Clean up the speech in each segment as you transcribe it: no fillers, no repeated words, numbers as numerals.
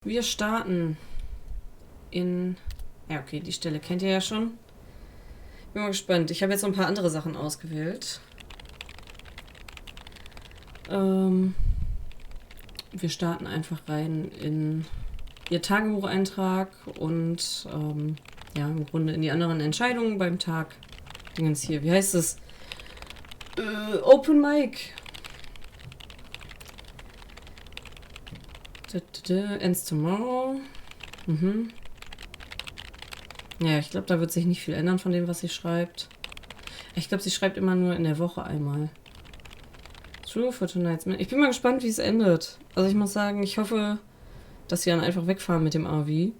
Wir starten in... Ja, okay, die Stelle kennt ihr ja schon. Bin mal gespannt. Ich habe jetzt noch ein paar andere Sachen ausgewählt. Wir starten einfach rein in ihr Tagebucheintrag und ja, im Grunde in die anderen Entscheidungen beim Tag. Dingens hier. Wie heißt es? Open Mic. Ends tomorrow. Ja, ich glaube, da wird sich nicht viel ändern von dem, was sie schreibt. Ich glaube, sie schreibt immer nur in der Woche einmal. True for tonight's. Ich bin mal gespannt, wie es endet. Also ich muss sagen, ich hoffe, dass sie dann einfach wegfahren mit dem RV.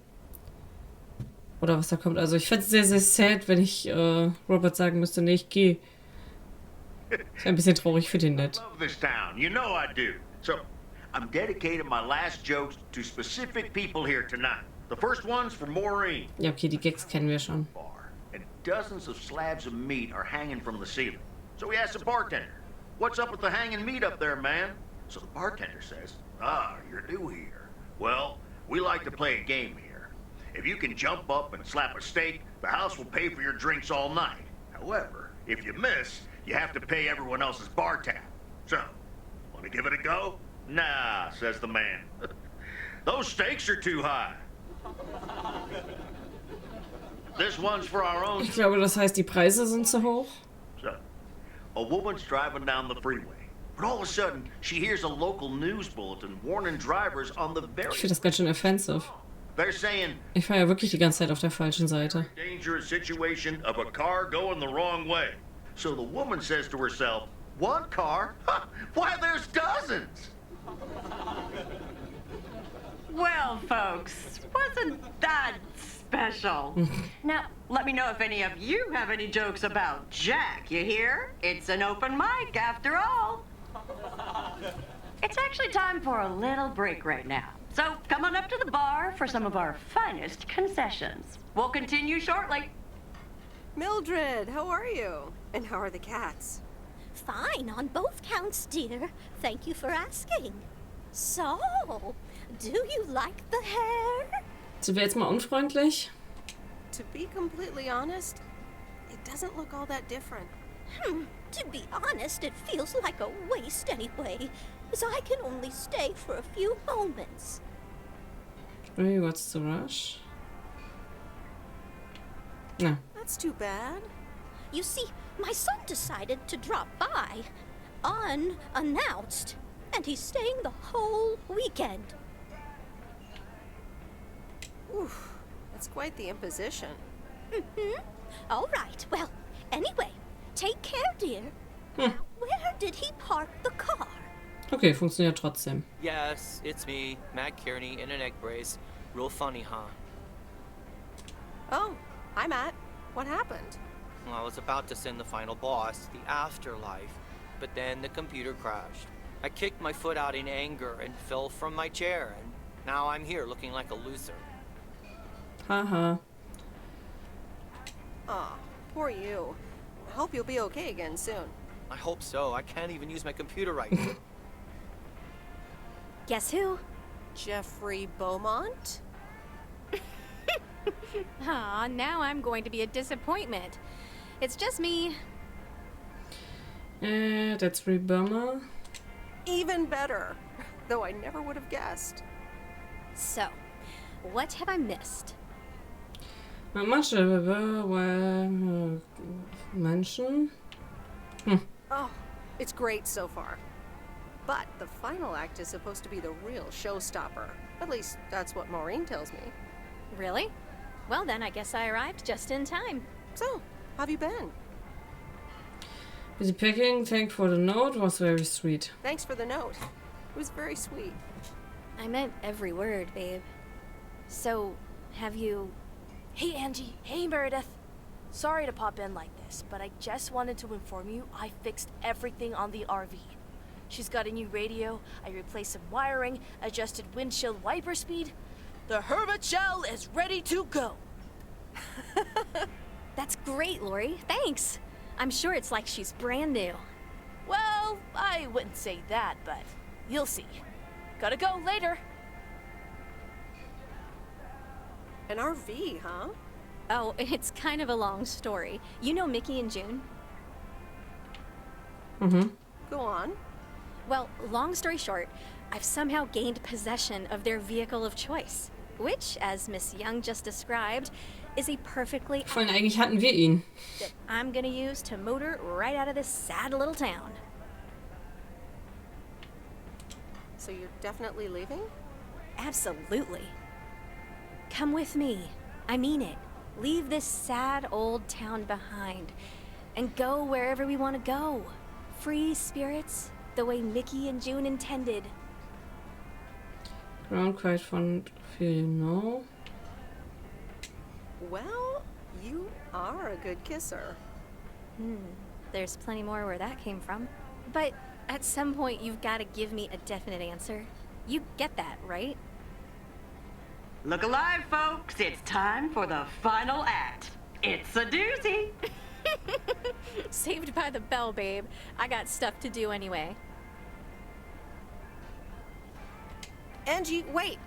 Oder was da kommt. Also ich fände es sehr, sehr sad, wenn ich Robert sagen müsste, nee, ich gehe. Ist ein bisschen traurig für den nett. I'm dedicating my last jokes to specific people here tonight. The first one's for Maureen. Ja, okay, die Gags kennen wir schon. And dozens of slabs of meat are hanging from the ceiling. So we asked the bartender, "What's up with the hanging meat up there, man?" So the bartender says, "Ah, you're new here. Well, we like to play a game here. If you can jump up and slap a steak, the house will pay for your drinks all night. However, if you miss, you have to pay everyone else's bar tab. So, want to give it a go?" "Nah," says the man. "Those stakes are too high." This one's for our own. Ich glaube, das heißt, die Preise sind zu hoch. So, a woman's driving down the freeway, but all of a sudden she hears a local news bulletin warning drivers on the very. Ich finde das ganz schön offensive. They're saying. Ich fahre ja wirklich die ganze Zeit auf der falschen Seite. Dangerous situation of a car going the wrong way. So the woman says to herself, "One car? Why, there's dozens." Well, folks, wasn't that special? Now, let me know if any of you have any jokes about Jack, you hear? It's an open mic after all. It's actually time for a little break right now. So come on up to the bar for some of our finest concessions. We'll continue shortly. Mildred, how are you? And how are the cats? Fine on both counts, dear. Thank you for asking. So, do you like the hair? Sind wir jetzt mal unfreundlich? To be completely honest, it doesn't look all that different. To be honest, it feels like a waste anyway, as I can only stay for a few moments. Hey, what's the rush? No. That's too bad. You see, my son decided to drop by, unannounced, and he's staying the whole weekend. Oof, that's quite the imposition. All right, well, anyway, take care, dear. Where did he park the car? Okay, funktioniert trotzdem. Yes, it's me, Matt Kearney, in an egg brace. Real funny, huh? Oh, hi, Matt. What happened? Well, I was about to send the final boss, the afterlife, but then the computer crashed. I kicked my foot out in anger and fell from my chair, and now I'm here looking like a loser. Haha. Aw, poor you. I hope you'll be okay again soon. I hope so. I can't even use my computer right. Guess who? Jeffrey Beaumont? Aw, now I'm going to be a disappointment. It's just me. That's really bummer. Even better. Though I never would have guessed. So, what have I missed? Manche Menschen. Oh, it's great so far. But the final act is supposed to be the real showstopper. At least, that's what Maureen tells me. Really? Well then, I guess I arrived just in time. So, how have you been? Busy packing, thanks for the note, was very sweet. Thanks for the note. It was very sweet. I meant every word, babe. So, have you... Hey, Angie. Hey, Meredith. Sorry to pop in like this, but I just wanted to inform you I fixed everything on the RV. She's got a new radio, I replaced some wiring, adjusted windshield wiper speed. The Hermit Shell is ready to go. That's great, Lori. Thanks. I'm sure it's like she's brand new. Well, I wouldn't say that, but you'll see. Gotta go later. An RV, huh? Oh, it's kind of a long story. You know Mickey and June? Go on. Well, long story short, I've somehow gained possession of their vehicle of choice, which, as Miss Young just described, is a perfectly Vor allem eigentlich hatten wir ihn. that I'm gonna use to motor right out of this sad little town. So you're definitely leaving? Absolutely. Come with me. I mean it. Leave this sad old town behind and go wherever we want to go. Free spirits, the way Mickey and June intended. Ground cried von Feel You Know. Well, you are a good kisser. There's plenty more where that came from. But at some point, you've got to give me a definite answer. You get that, right? Look alive, folks. It's time for the final act. It's a doozy. Saved by the bell, babe. I got stuff to do anyway. Angie, wait!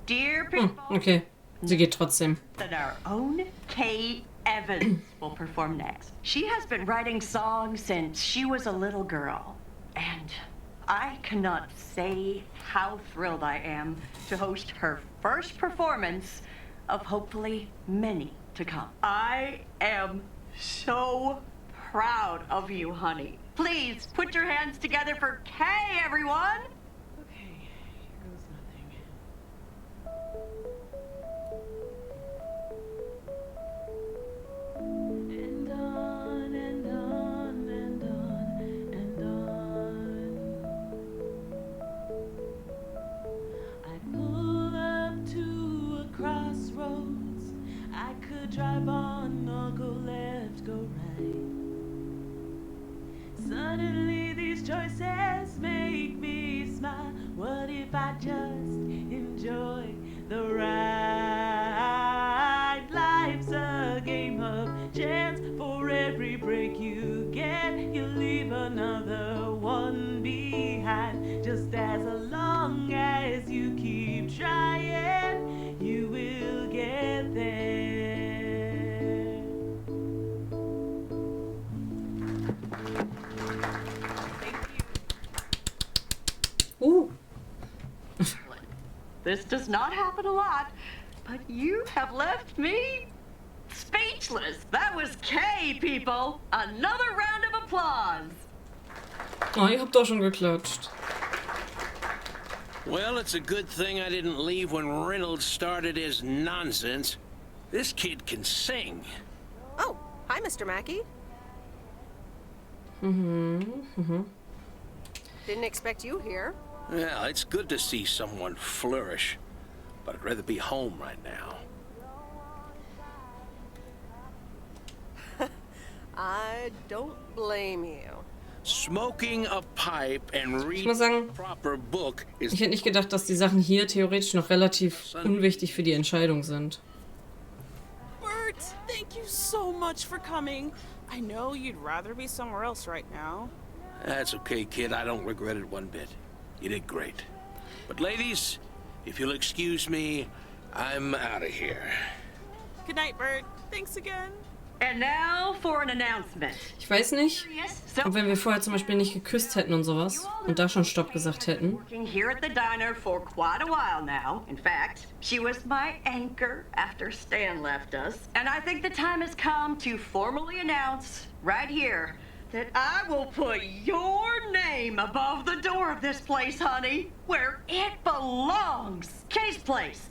Dear people, Okay, sie geht trotzdem. that our own Kay Evans will perform next. She has been writing songs since she was a little girl, and I cannot say how thrilled I am to host her first performance of hopefully many to come. I am so proud of you, honey. Please put your hands together for Kay, everyone. Okay, here goes nothing. And on and on and on and on. I pull up to a crossroads. I could drive on or go left, go right. Suddenly these choices make me smile. What if I just enjoy the ride? Life's a game of chance. For every break you get, you leave another one behind. Just as long as you keep trying, you will get there. This does not happen a lot, but you have left me speechless. That was Kay, people. Another round of applause. Oh, ihr habt doch schon geklatscht. Well, it's a good thing I didn't leave when Reynolds started his nonsense. This kid can sing. Oh, hi, Mr. Mackey. Didn't expect you here. Well, it's good to see someone flourish, but I'd rather be home right now. I don't blame you. Smoking a pipe and muss reading sagen, a proper book is... Ich hätte nicht gedacht, dass die Sachen hier theoretisch noch relativ unwichtig für die Entscheidung sind. Bert, thank you so much for coming. I know you'd rather be somewhere else right now. That's okay, kid. I don't regret it one bit. You did great. But ladies, if you'll excuse me, I'm out of here. Good night, Bert. Thanks again. And now for an announcement. Ich weiß nicht, ob wenn wir vorher zum Beispiel nicht geküsst hätten und sowas und da schon Stopp gesagt hätten. Working here at the diner for quite a while now. In fact, she was my anchor after Stan left us. And I think the time has come to formally announce right here that I will put your name above the door of this place, honey, where it belongs. Kay's place.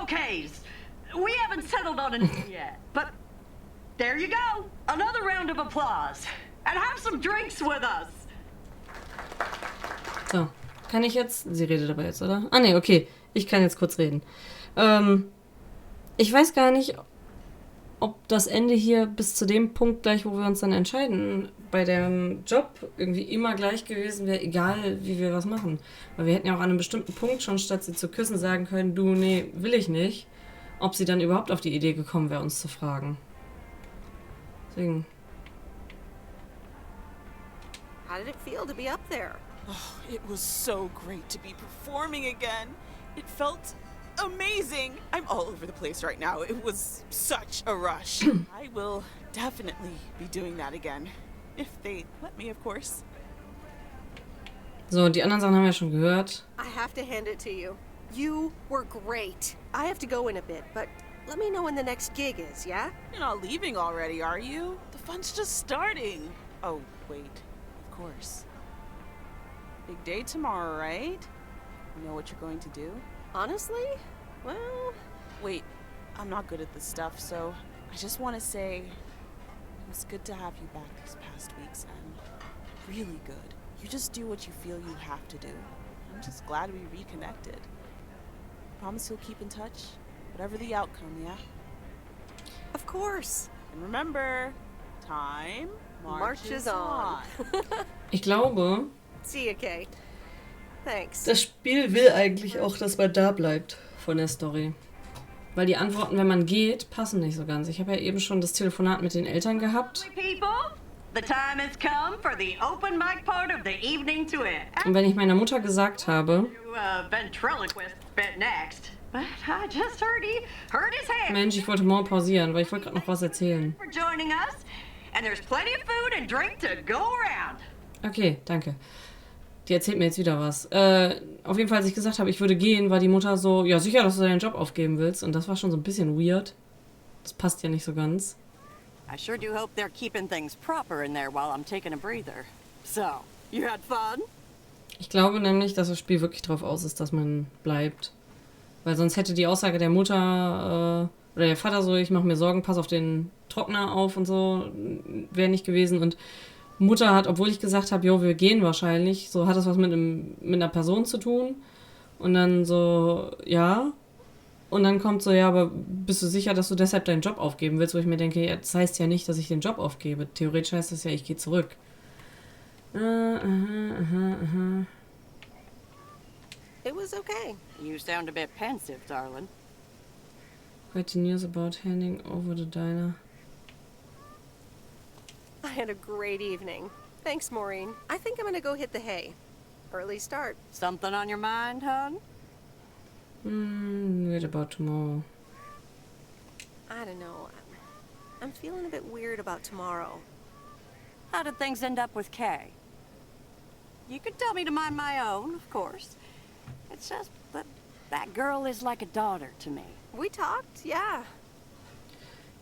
Kay's. We haven't settled on a name yet, but there you go. Another round of applause. And have some drinks with us. So, kann ich jetzt... Sie redet aber jetzt, oder? Ah, ne, okay. Ich kann jetzt kurz reden. Ich weiß gar nicht, ob das Ende hier bis zu dem Punkt gleich, wo wir uns dann entscheiden, bei dem Job irgendwie immer gleich gewesen wäre, egal wie wir was machen. Weil wir hätten ja auch an einem bestimmten Punkt schon, statt sie zu küssen, sagen können, du, nee, will ich nicht. Ob sie dann überhaupt auf die Idee gekommen wäre, uns zu fragen. Deswegen. How did it feel to be up there? Oh, it was so great to be performing again. It felt amazing! I'm all over the place right now. It was such a rush. I will definitely be doing that again. If they let me, of course. So, die anderen Sachen haben wir schon gehört. I have to hand it to you. You were great. I have to go in a bit, but let me know when the next gig is, yeah? You're not leaving already, are you? The fun's just starting. Oh, wait. Of course. Big day tomorrow, right? You know what you're going to do? Honestly? Well... Wait, I'm not good at this stuff, so I just want to say it was good to have you back these past weeks, and really good. You just do what you feel you have to do. I'm just glad we reconnected. Promise you'll keep in touch, whatever the outcome, yeah? Of course. And remember, time marches on. Ich glaube, See you, Kay. Thanks. das Spiel will eigentlich auch, dass man da bleibt von der Story. Weil die Antworten, wenn man geht, passen nicht so ganz. Ich habe ja eben schon das Telefonat mit den Eltern gehabt. People, the time has come for the open mic part of the evening to end. Und wenn ich meiner Mutter gesagt habe, Ventriloquist bit next. But I just heard his hand. Mensch, ich wollte morgen pausieren, weil ich wollte gerade noch was erzählen. For joining us, and there's plenty of food and drink to go around. Okay, danke. Die erzählt mir jetzt wieder was. Auf jeden Fall, als ich gesagt habe, ich würde gehen, war die Mutter so, ja sicher, dass du deinen Job aufgeben willst. Und das war schon so ein bisschen weird. Das passt ja nicht so ganz. I sure do hope they're keeping things proper in there while I'm taking a breather. So, you had fun? Ich glaube nämlich, dass das Spiel wirklich drauf aus ist, dass man bleibt. Weil sonst hätte die Aussage der Mutter oder der Vater so, ich mache mir Sorgen, pass auf den Trockner auf und so, wäre nicht gewesen. Und Mutter hat, obwohl ich gesagt habe, jo, wir gehen wahrscheinlich, so hat das was mit einer Person zu tun. Und dann so, ja. Und dann kommt so, ja, aber bist du sicher, dass du deshalb deinen Job aufgeben willst? Wo ich mir denke, ja, das heißt ja nicht, dass ich den Job aufgebe. Theoretisch heißt das ja, ich gehe zurück. It was okay. You sound a bit pensive, darling. Quite the news about handing over the diner. I had a great evening. Thanks, Maureen. I think I'm gonna go hit the hay. Early start. Something on your mind, hon? What about tomorrow? I don't know. I'm feeling a bit weird about tomorrow. How did things end up with Kay? You could tell me to mind my own, of course. It's just that girl is like a daughter to me. We talked, yeah.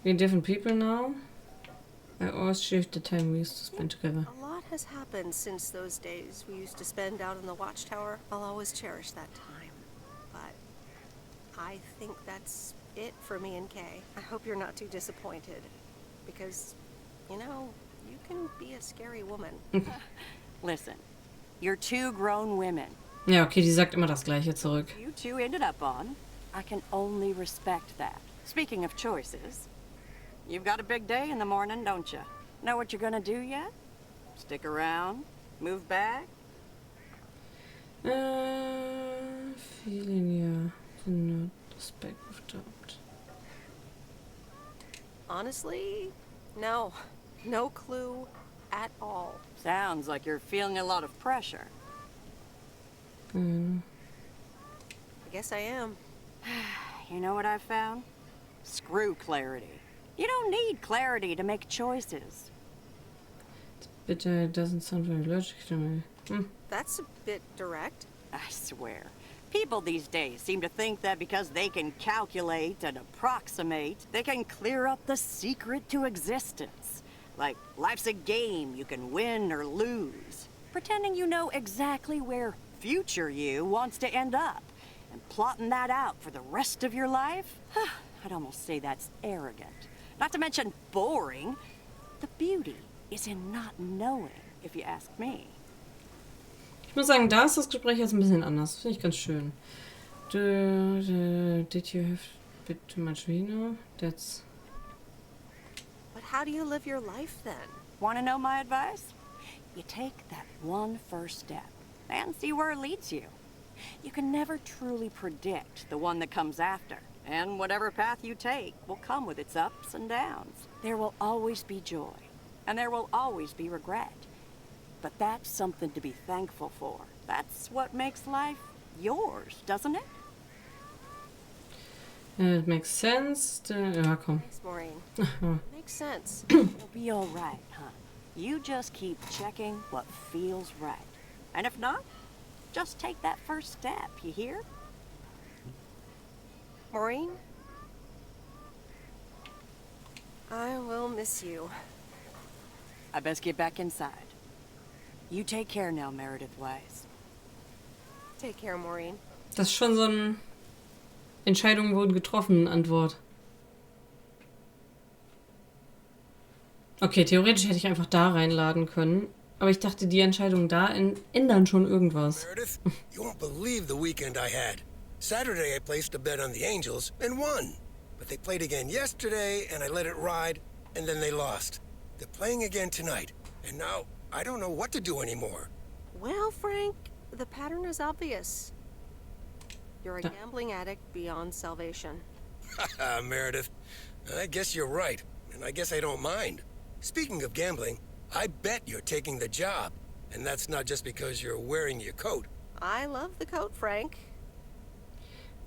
We're different people now. I always cherish the time we used to spend together. A lot has happened since those days we used to spend out in the watchtower. I'll always cherish that time. But I think that's it for me and Kay. I hope you're not too disappointed. Because, you know, you can be a scary woman. Listen, you're two grown women. Ja, okay, die sagt immer das Gleiche zurück. You two ended up on. I can only respect that. Speaking of choices, you've got a big day in the morning, don't you? Know what you're gonna do yet? Stick around? Move back? Feeling, yeah. Do not suspect of doubt. Honestly, no. No clue at all. Sounds like you're feeling a lot of pressure. I guess I am. You know what I've found? Screw clarity. You don't need clarity to make choices. Bitte, doesn't sound very logical to me. That's a bit direct. I swear. People these days seem to think that because they can calculate and approximate, they can clear up the secret to existence. Like life's a game, you can win or lose. Pretending you know exactly where future you wants to end up. And plotting that out for the rest of your life? I'd almost say that's arrogant. Not to mention boring. The beauty is in not knowing, if you ask me. Ich muss sagen, da ist das Gespräch jetzt ein bisschen anders. Finde ich ganz schön. Did you have a bit too much vino? That's... But how do you live your life then? Want to know my advice? You take that one first step and see where it leads you. You can never truly predict the one that comes after, and whatever path you take will come with its ups and downs. There will always be joy, and there will always be regret. But that's something to be thankful for. That's what makes life yours, doesn't it? It makes sense. Ja, komm. Thanks, Maureen. Makes sense. It'll be all right, huh? You just keep checking what feels right. And if not, just take that first step, you hear? Maureen? I will miss you. I best get back inside. You take care now, Meredith Weiss. Take care, Maureen. Das ist schon so ein Entscheidungen wurden getroffen, Antwort. Okay, theoretisch hätte ich einfach da reinladen können. Aber ich dachte, die Entscheidungen da ändern schon irgendwas. Meredith, you won't believe the weekend I had. Saturday I placed a bet on the Angels and won. But they played again yesterday and I let it ride and then they lost. They're playing again tonight. And now I don't know what to do anymore. Well, Frank, the pattern is obvious. You're a gambling addict beyond salvation. Haha, Meredith. I guess you're right. And I guess I don't mind. Speaking of gambling, I bet you're taking the job. And that's not just because you're wearing your coat. I love the coat, Frank.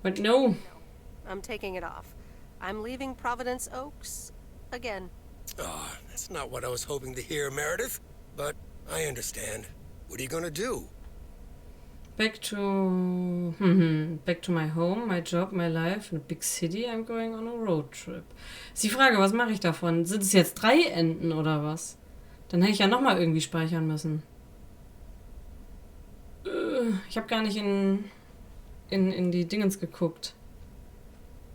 But no. I'm taking it off. I'm leaving Providence Oaks again. Oh, that's not what I was hoping to hear, Meredith. But I understand. What are you gonna do? Back to my home, my job, my life in a big city. I'm going on a road trip. Ist die Frage, was mache ich davon? Sind es jetzt 3 Enden oder was? Dann hätte ich ja nochmal irgendwie speichern müssen. Ich habe gar nicht in die Dingens geguckt.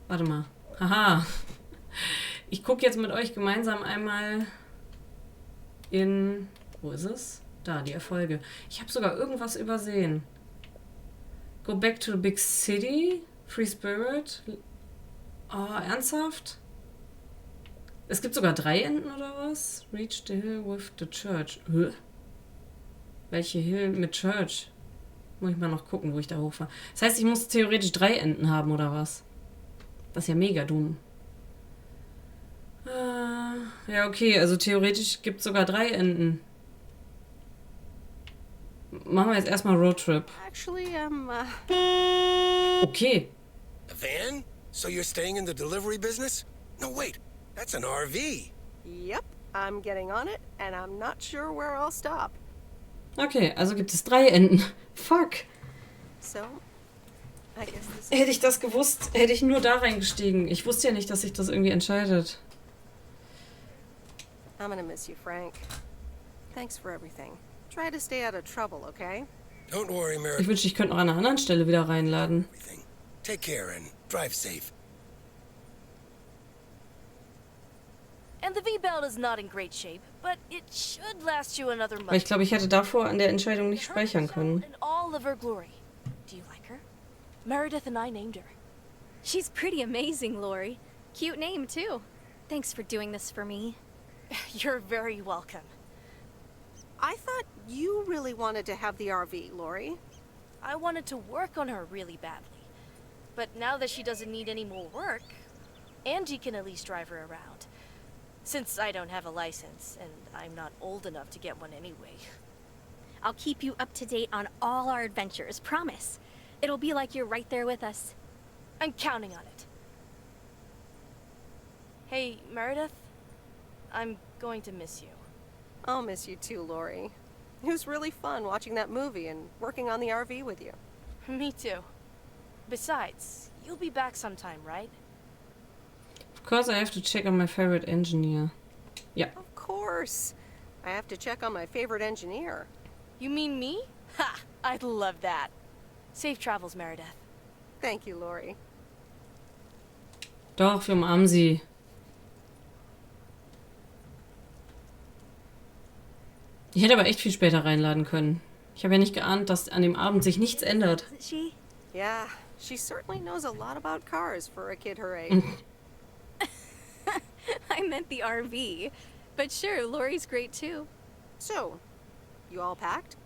Warte mal. Haha. Ich gucke jetzt mit euch gemeinsam einmal in... Wo ist es? Da, die Erfolge. Ich habe sogar irgendwas übersehen. Go back to the big city. Free Spirit. Oh, ernsthaft? Es gibt sogar 3 Enden oder was? Reach the hill with the church. Welche Hill mit Church? Muss ich mal noch gucken, wo ich da hochfahre. Das heißt, ich muss theoretisch 3 Enden haben oder was? Das ist ja mega dumm. Ja, okay, also theoretisch gibt es sogar 3 Enden. Machen wir jetzt erstmal Roadtrip. Actually, Okay. A van? So you're staying in the delivery business? No, wait. That's an RV. Yep, I'm getting on it, and I'm not sure where I'll stop. Okay, also gibt es 3 Enden. Fuck. So, I guess this Hätte ich das gewusst, hätte ich nur da reingestiegen. Ich wusste ja nicht, dass sich das irgendwie entscheidet. I'm gonna miss you, Frank. Thanks for everything. Try to stay out of trouble, okay? Don't worry, Ich Meredith. wünschte, ich könnte noch an einer anderen Stelle wieder reinladen. Take care and drive safe. And the V-belt is not in great shape, but it should last you another month. Weil ich glaube, ich hätte davor an der Entscheidung nicht speichern können. In all of her glory. Do you like her? Meredith and I named her. She's pretty amazing, Lori. Cute name, too. Thanks for doing this for me. You're very welcome. I thought you really wanted to have the RV, Lori. I wanted to work on her really badly. But now that she doesn't need any more work, Angie can at least drive her around. Since I don't have a license, and I'm not old enough to get one anyway. I'll keep you up to date on all our adventures, promise. It'll be like you're right there with us. I'm counting on it. Hey, Meredith, I'm going to miss you. I'll miss you too, Lori. It was really fun watching that movie and working on the RV with you. Me too. Besides, you'll be back sometime, right? Of course, I have to check on my favorite engineer. Ja. Of course. I have to check on my favorite engineer. You mean me? Ha! I'd love that. Safe travels, Meredith. Thank you, Lori. Doch, wir umarmen sie. Ich hätte aber echt viel später reinladen können. Ich habe ja nicht geahnt, dass an dem Abend sich nichts ändert. Isn't she? Yeah, she certainly knows a lot about cars for a kid her age. I meant the RV. But sure, Lori's great too. So, you all packed?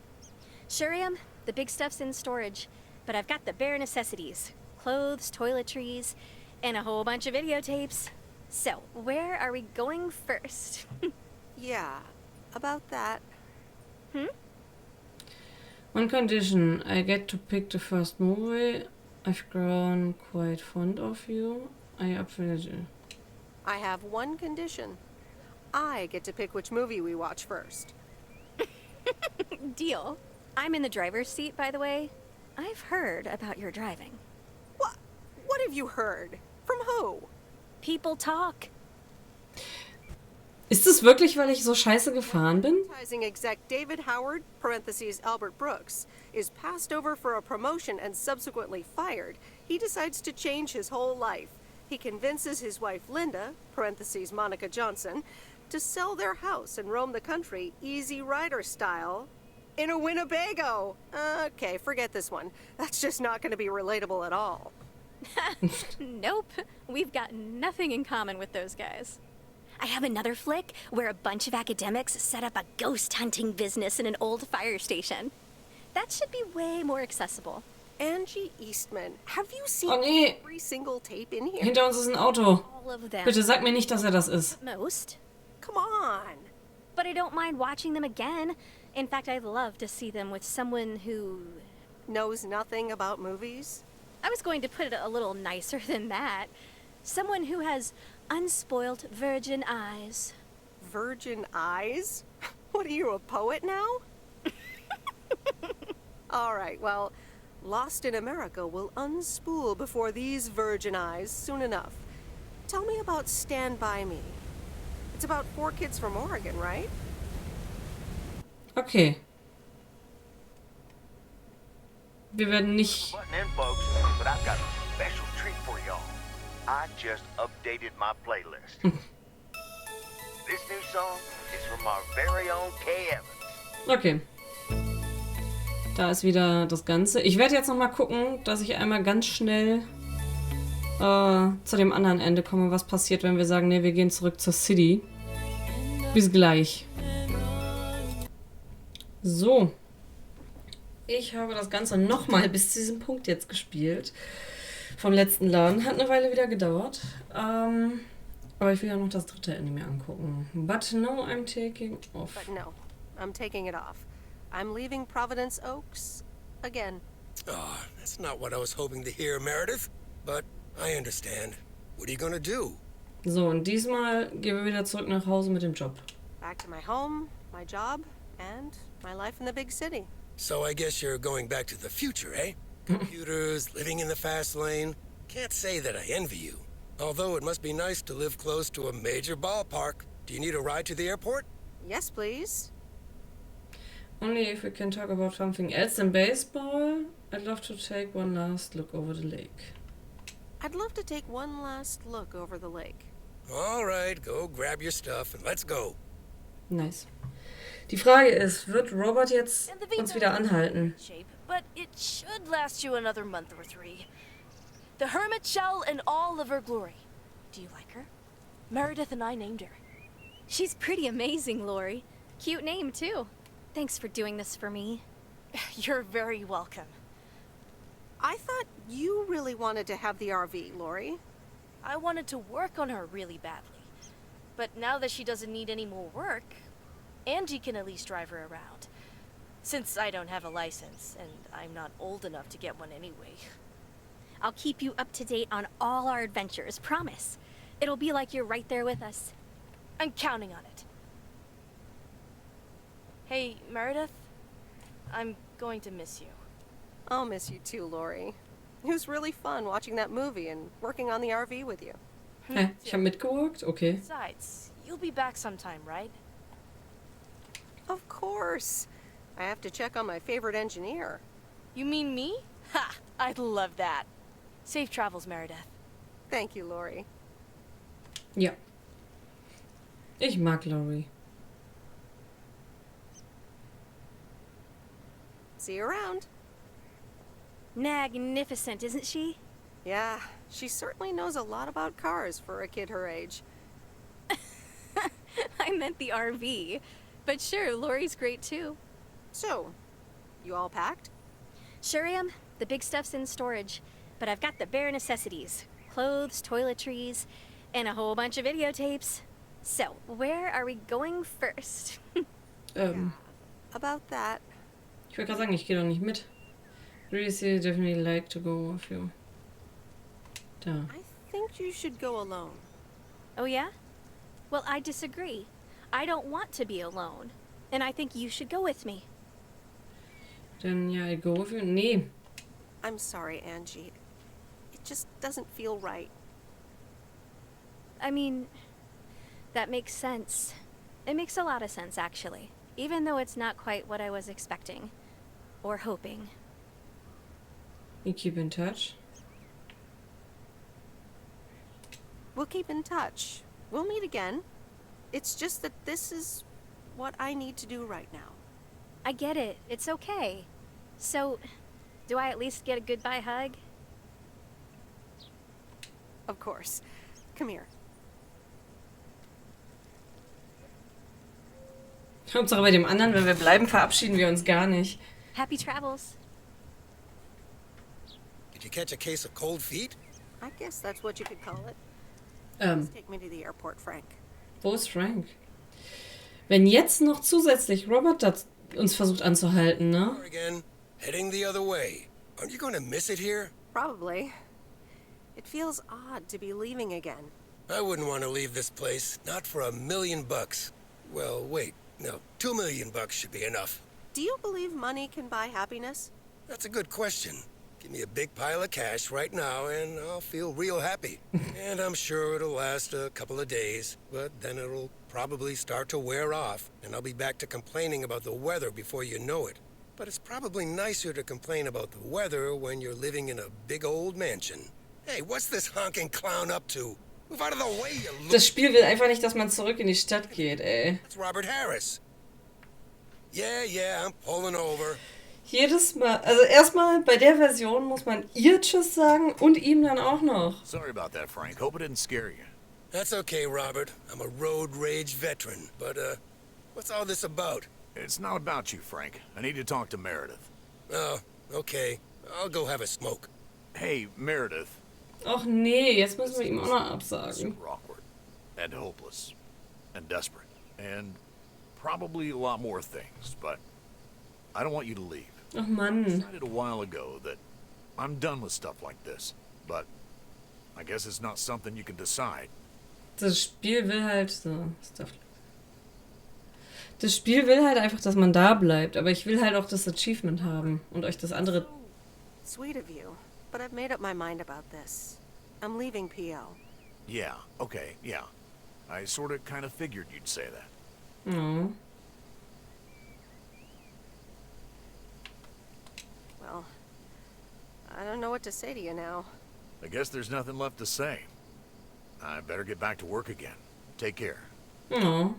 Sure am. The big stuff's in storage. But I've got the bare necessities. Clothes, toiletries, and a whole bunch of videotapes. So, where are we going first? Yeah, about that. Hmm? One condition, I get to pick the first movie. I've grown quite fond of you. I appreciate you. I have one condition. I get to pick which movie we watch first. Deal. I'm in the driver's seat, by the way. I've heard about your driving. What? What have you heard? From who? People talk. Ist es wirklich, weil ich so scheiße gefahren bin? Advertising exec David Howard, parentheses Albert Brooks, is passed over for a promotion and subsequently fired. He decides to change his whole life. He convinces his wife Linda, parentheses Monica Johnson, to sell their house and roam the country Easy Rider style in a Winnebago. Okay, forget this one. That's just not going to be relatable at all. Nope. We've got nothing in common with those guys. I have another flick where a bunch of academics set up a ghost hunting business in an old fire station. That should be way more accessible. Angie Eastman, have you seen Oh nee, every single tape in here? hinter uns ist ein Auto. All of them. Bitte sag mir nicht, dass er das ist. Most. Come on. But I don't mind watching them again. In fact, I'd love to see them with someone who... Knows nothing about movies? I was going to put it a little nicer than that. Someone who has unspoiled virgin eyes. Virgin eyes? What are you, a poet now? All right, well, Lost in America will unspool before these virgin eyes soon enough. Tell me about Stand By Me. It's about 4 kids from Oregon, right? Okay. Wir werden nicht... Button in, folks, but I've got a special treat for y'all. I just updated my playlist. This new song is from our very own Kay Evans. Okay. Da ist wieder das Ganze. Ich werde jetzt noch mal gucken, dass ich einmal ganz schnell zu dem anderen Ende komme, was passiert, wenn wir sagen, nee, wir gehen zurück zur City. Bis gleich. So. Ich habe das Ganze noch mal bis zu diesem Punkt jetzt gespielt. Vom letzten Laden. Hat eine Weile wieder gedauert. Aber ich will ja noch das dritte Ende mir angucken. But no, I'm taking off. But no, I'm taking it off. I'm leaving Providence Oaks again. Oh, that's not what I was hoping to hear, Meredith. But I understand. What are you gonna do? So, und diesmal gehen wir wieder zurück nach Hause mit dem Job. Back to my home, my job, and my life in the big city. So I guess you're going back to the future, eh? Computers, living in the fast lane. Can't say that I envy you. Although it must be nice to live close to a major ballpark. Do you need a ride to the airport? Yes, please. Only if we can talk about something else than baseball. I'd love to take one last look over the lake. I'd love to take one last look over the lake. All right, go grab your stuff and let's go. Nice. Die Frage ist, wird Robert jetzt uns wieder anhalten? Shape, but it should last you another month or 3. The hermit shell in all of her glory. Do you like her? Meredith and I named her. She's pretty amazing, Lori. Cute name, too. Thanks for doing this for me. You're very welcome. I thought you really wanted to have the RV, Lori. I wanted to work on her really badly. But now that she doesn't need any more work, Angie can at least drive her around. Since I don't have a license, and I'm not old enough to get one anyway. I'll keep you up to date on all our adventures, promise. It'll be like you're right there with us. I'm counting on it. Hey, Meredith, I'm going to miss you. I'll miss you too, Lori. It was really fun watching that movie and working on the RV with you. Hä? Ich habe mitgewirkt? Okay. Besides, you'll be back sometime, right? Of course. I have to check on my favorite engineer. You mean me? Ha! I'd love that. Safe travels, Meredith. Thank you, Lori. Ja. Ich mag Lori. See you around. Magnificent, isn't she? Yeah, she certainly knows a lot about cars for a kid her age. I meant the RV. But sure, Lori's great too. So, you all packed? Sure am. The big stuff's in storage. But I've got the bare necessities. Clothes, toiletries, and a whole bunch of videotapes. So, where are we going first? About that. Ich wollte gerade sagen, ich gehe doch nicht mit. Really definitely like to go with you. Da. I think you should go alone. Oh, yeah? Well, I disagree. I don't want to be alone. And I think you should go with me. Dann ja, I go with you. Nee. I'm sorry, Angie. It just doesn't feel right. I mean, that makes sense. It makes a lot of sense, actually. Even though it's not quite what I was expecting. Or hoping. You keep in touch. We'll keep in touch. We'll meet again. It's just that this is what I need to do right now. I get it. It's okay. So, do I at least get a goodbye hug? Of course. Come here. Hauptsache bei dem anderen, wenn wir bleiben, verabschieden wir uns gar nicht. Happy travels. Did you catch a case of cold feet? I guess that's what you could call it. Please take me to the airport, Frank. Wo ist Frank? Wenn jetzt noch zusätzlich Robert uns versucht anzuhalten, ne? Again, heading the other way. Aren't you going to miss it here? Probably. It feels odd to be leaving again. I wouldn't want to leave this place, not for $1 million. Well, wait, no, $2 million should be enough. Do you believe money can buy happiness? That's a good question. Give me a big pile of cash right now and I'll feel real happy. And I'm sure it'll last a couple of days, but then it'll probably start to wear off and I'll be back to complaining about the weather before you know it. But it's probably nicer to complain about the weather when you're living in a big old mansion. Hey, what's this honking clown up to? Move out of the way, you look. Das Spiel will einfach nicht, dass man zurück in die Stadt geht, ey. That's Robert Harris. Yeah, I'm pulling over. Jedes Mal, also erstmal bei der Version muss man ihr Tschüss sagen und ihm dann auch noch. Sorry about that, Frank. Hope it didn't scare you. That's okay, Robert. I'm a road rage veteran. But, what's all this about? It's not about you, Frank. I need to talk to Meredith. Oh, okay. I'll go have a smoke. Hey, Meredith. Och nee, jetzt müssen wir ihm auch noch absagen. Super awkward. And hopeless. And desperate. And probably a lot more things, but I don't want you to leave. Ach Mann. I decided a while ago that I'm done with stuff like this, but I guess it's not something you can decide. Das Spiel will halt so. Das Spiel will halt einfach, dass man da bleibt, aber ich will halt auch das Achievement haben und euch das andere. Sweet of you, but I've made up my mind about this. I'm leaving PO. Yeah, okay, yeah. I sort of kind of figured you'd say that. Oh. Well, I don't know what to say to you now. I guess there's nothing left to say. I better get back to work again. Take care. Oh.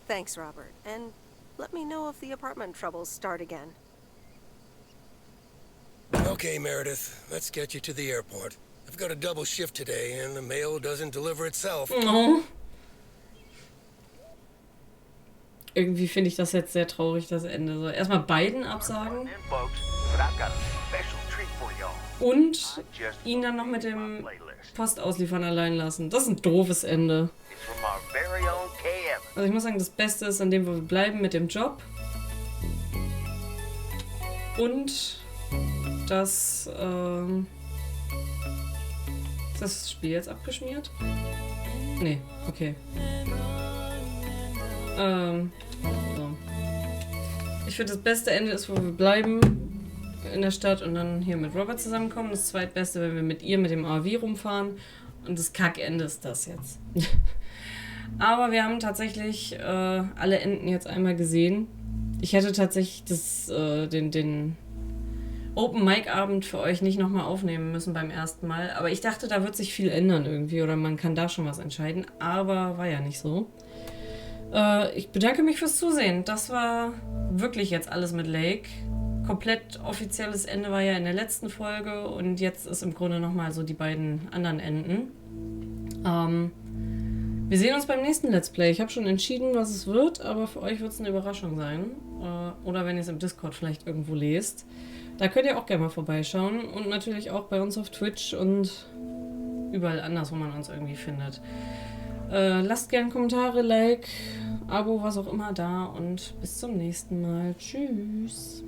Thanks, Robert. And let me know if the apartment troubles start again. Okay, Meredith, let's get you to the airport. I've got a double shift today and the mail doesn't deliver itself. Oh. Irgendwie finde ich das jetzt sehr traurig, das Ende. So, erstmal beiden absagen. Und ihn dann noch mit dem Postauslieferern allein lassen. Das ist ein doofes Ende. Also ich muss sagen, das Beste ist an dem, wo wir bleiben, mit dem Job. Und das, ist das Spiel jetzt abgeschmiert? Nee, okay. So. Ich finde, das beste Ende ist, wo wir bleiben in der Stadt und dann hier mit Robert zusammenkommen. Das zweitbeste, wenn wir mit ihr mit dem RV rumfahren. Und das Kackende ist das jetzt. Aber wir haben tatsächlich alle Enden jetzt einmal gesehen. Ich hätte tatsächlich den Open Mic Abend für euch nicht nochmal aufnehmen müssen beim ersten Mal. Aber ich dachte, da wird sich viel ändern irgendwie oder man kann da schon was entscheiden. Aber war ja nicht so. Ich bedanke mich fürs Zusehen. Das war wirklich jetzt alles mit Lake. Komplett offizielles Ende war ja in der letzten Folge und jetzt ist im Grunde nochmal so die beiden anderen Enden. Wir sehen uns beim nächsten Let's Play. Ich habe schon entschieden, was es wird, aber für euch wird es eine Überraschung sein. Oder wenn ihr es im Discord vielleicht irgendwo lest. Da könnt ihr auch gerne mal vorbeischauen und natürlich auch bei uns auf Twitch und überall anders, wo man uns irgendwie findet. Lasst gerne Kommentare, Like, Abo, was auch immer da und bis zum nächsten Mal. Tschüss.